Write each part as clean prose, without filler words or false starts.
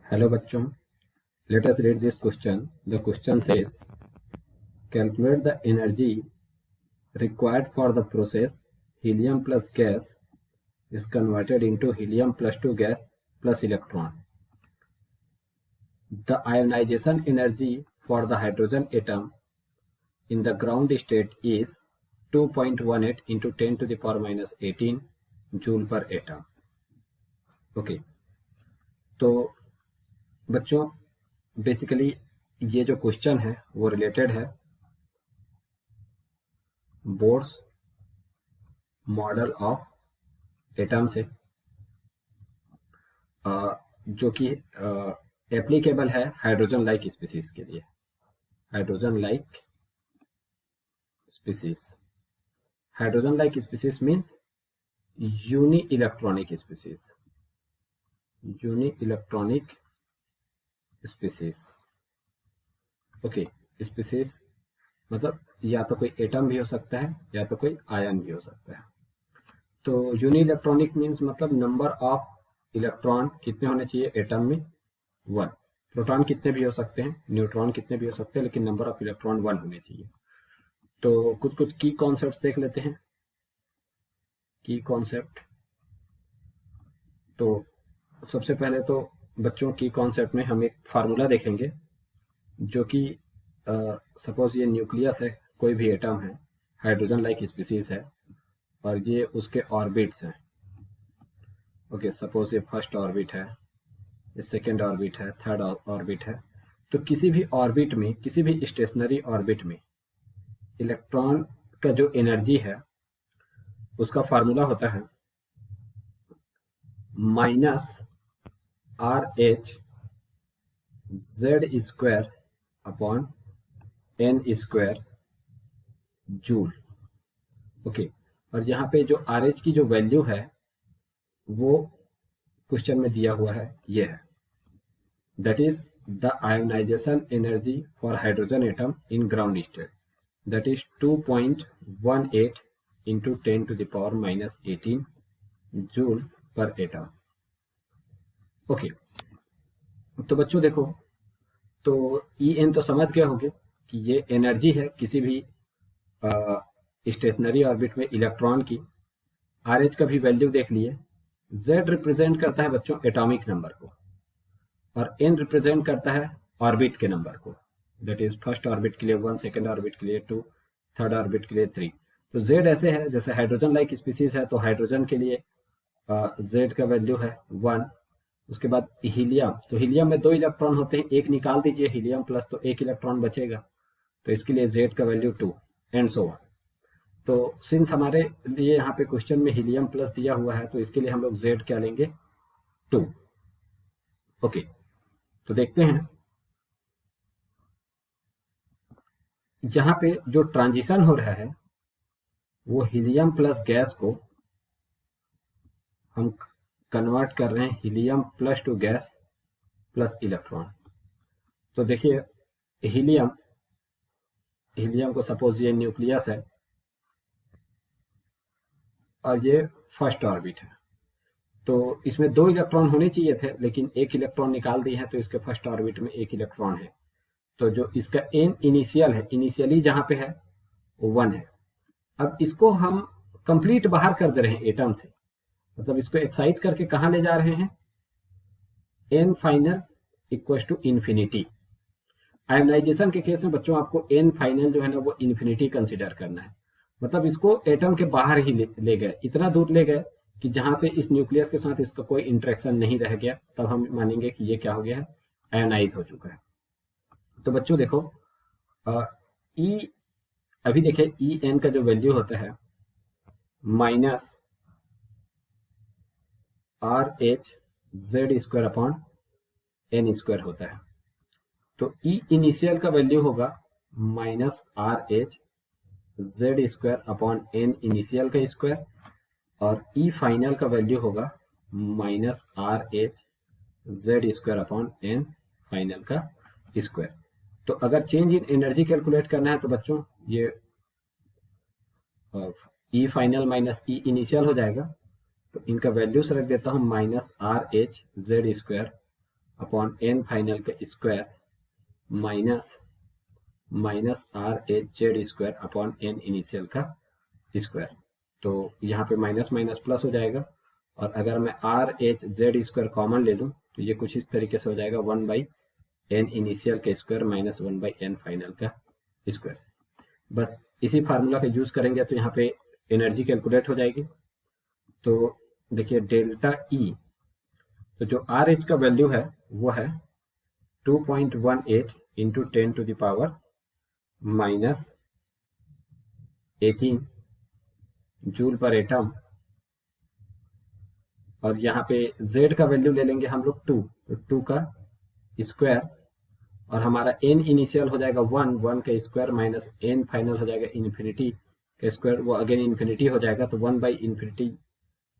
Hello bachchon, let us read this question. The question says, calculate the energy required for the process helium plus gas is converted into helium plus 2 gas plus electron. The ionization energy for the hydrogen atom in the ground state is 2.18 into 10 to the power minus 18 joule per atom. Okay, तो बच्चों basically ये जो question है वो related है Bohr's model of atom से, जो कि एप्लीकेबल है हाइड्रोजन लाइक स्पीसीज के लिए. Hydrogen like species, hydrogen like species means uni electronic species. Uni electronic species. Okay, species मतलब या तो कोई एटम भी हो सकता है या तो कोई आयन भी हो सकता है. तो यूनी इलेक्ट्रॉनिक मीन्स मतलब नंबर ऑफ इलेक्ट्रॉन कितने होने चाहिए एटम में? 1. प्रोटॉन कितने भी हो सकते हैं, न्यूट्रॉन कितने भी हो सकते हैं, लेकिन नंबर ऑफ इलेक्ट्रॉन 1 होने चाहिए. तो कुछ की कॉन्सेप्ट देख लेते हैं. की कॉन्सेप्ट, तो सबसे पहले तो बच्चों की कॉन्सेप्ट में हम एक फार्मूला देखेंगे जो कि सपोज ये न्यूक्लियस है, कोई भी एटम है, हाइड्रोजन लाइक स्पीसीज है और ये उसके ऑर्बिट्स हैं. ओके, सपोज ये फर्स्ट ऑर्बिट है, ये सेकेंड ऑर्बिट है, थर्ड ऑर्बिट है. तो किसी भी ऑर्बिट में, किसी भी स्टेशनरी ऑर्बिट में इलेक्ट्रॉन का जो एनर्जी है उसका फार्मूला होता है minus RH Z square upon N square joule. Okay, और यहाँ पे जो RH की जो वैल्यू है वो क्वेश्चन में दिया हुआ है, ये है. That is the ionisation energy for hydrogen atom in ground state, that is 2.18 into 10 to the power minus 18 joule per atom. Okay, तो बच्चों देखो, तो En तो समझ गए होंगे कि ये एनर्जी है किसी भी स्टेशनरी ऑर्बिट में इलेक्ट्रॉन की. RH का भी वैल्यू देख लिए. Z रिप्रेजेंट करता है बच्चों एटॉमिक नंबर को और N रिप्रेजेंट करता है ऑर्बिट के नंबर को. दैट इज फर्स्ट ऑर्बिट के लिए 1, सेकेंड ऑर्बिट के लिए 2, थर्ड ऑर्बिट के लिए 3. तो Z ऐसे है जैसे हाइड्रोजन लाइक स्पीसीज है, तो हाइड्रोजन के लिए Z का वैल्यू है 1. उसके बाद हीलियम, तो हीलियम में 2 इलेक्ट्रॉन होते हैं, एक निकाल दीजिए हीलियम प्लस, तो 1 इलेक्ट्रॉन बचेगा, तो इसके लिए Z का वैल्यू 2 एंड सो ऑन. तो सिंस हमारे लिए यहाँ पे क्वेश्चन में हीलियम प्लस दिया हुआ है तो इसके लिए हम लोग Z क्या लेंगे? 2. ओके, तो देखते हैं यहाँ पे जो ट्रांजिशन हो रहा है वो हीलियम प्लस गैस को हम कन्वर्ट कर रहे हैं helium plus 2 gas plus electron. तो देखिए हीलियम को सपोज ये न्यूक्लियस है और ये फर्स्ट ऑर्बिट है, तो इसमें 2 इलेक्ट्रॉन होने चाहिए थे लेकिन 1 इलेक्ट्रॉन निकाल दिए हैं, तो इसके फर्स्ट ऑर्बिट में 1 इलेक्ट्रॉन है. तो जो इसका N इनिशियल है, इनिशियली जहाँ पे है वो 1 है. अब इसको हम कंप्लीट बाहर कर दे रहे हैं एटम से, मतलब इसको एक्साइट करके कहाँ ले जा रहे हैं? N final equal to infinity. Ionisation के केस में बच्चों आपको N फाइनल जो है ना वो इन्फिनिटी कंसिडर करना है. मतलब इसको एटम के बाहर ही ले गए, इतना दूर ले गए कि जहां से इस न्यूक्लियस के साथ इसका कोई इंटरेक्शन नहीं रह गया, तब हम मानेंगे कि ये क्या हो गया है? आयोनाइज हो चुका है. तो बच्चों देखो E, अभी देखिए En का जो वैल्यू होता है minus RH Z square upon N square होता है. तो E इनिशियल का वैल्यू होगा minus RH Z square upon N initial का स्क्वायर और E फाइनल का वैल्यू होगा minus RH Z square upon N final का स्क्वायर. तो अगर चेंज इन एनर्जी कैलकुलेट करना है तो बच्चों ये E final minus E initial हो जाएगा. तो इनका वैल्यूज रख देता हूँ minus RH Z square upon N final का square minus R H Z square upon N initial का स्क्वायर। तो यहाँ पे माइनस माइनस प्लस हो जाएगा, और अगर मैं are H Z square common ले लूँ तो ये कुछ इस तरीके से हो जाएगा 1/n इनिशियल का स्क्वायर माइनस 1/n फाइनल का स्क्वायर। बस इसी फार्मूला का यूज करेंगे तो यहाँ पे एनर्जी कैलकुलेट हो जाएगी। तो देखिए डेल्टा ई, तो जो आर एच का वैल्यू है वो है 2.18 इंटू 10⁻⁻18 जूल पर एटम, और यहाँ पे z का वैल्यू ले लेंगे हम लोग 2, तो 2 का स्क्वायर, और हमारा n इनिशियल हो जाएगा 1 का स्क्वायर माइनस n फाइनल हो जाएगा इन्फिनिटी का स्क्वायर, वो अगेन इन्फिनिटी हो जाएगा, तो 1/इन्फिनिटी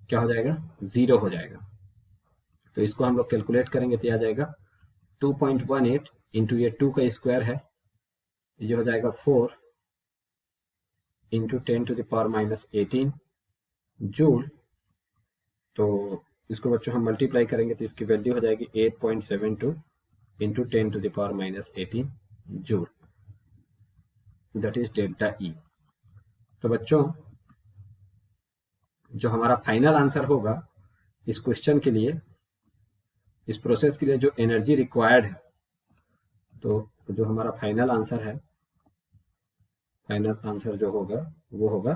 क्या हो जाएगा, 0 हो जाएगा। तो इसको हम लोग कैलकुलेट करेंगे तो आ जाएगा 2.18 इंटू ये 2 का स्क्वायर है, ये हो जाएगा 4 इंटू 10⁻⁻18 जूल। तो इसको बच्चों हम मल्टीप्लाई करेंगे तो इसकी वैल्यू हो जाएगी 8.72 into 10⁻⁻18 joule, that is delta E. तो बच्चों जो हमारा फाइनल आंसर होगा इस क्वेश्चन के लिए, इस प्रोसेस के लिए जो एनर्जी रिक्वायर्ड है, तो जो हमारा फाइनल आंसर है, फाइनल आंसर जो होगा वो होगा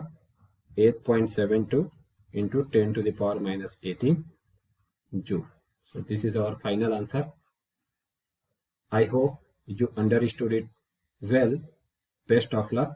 8.72 into 10⁻⁻18 joule. So this is our final answer. I hope you understood it well. Best of luck.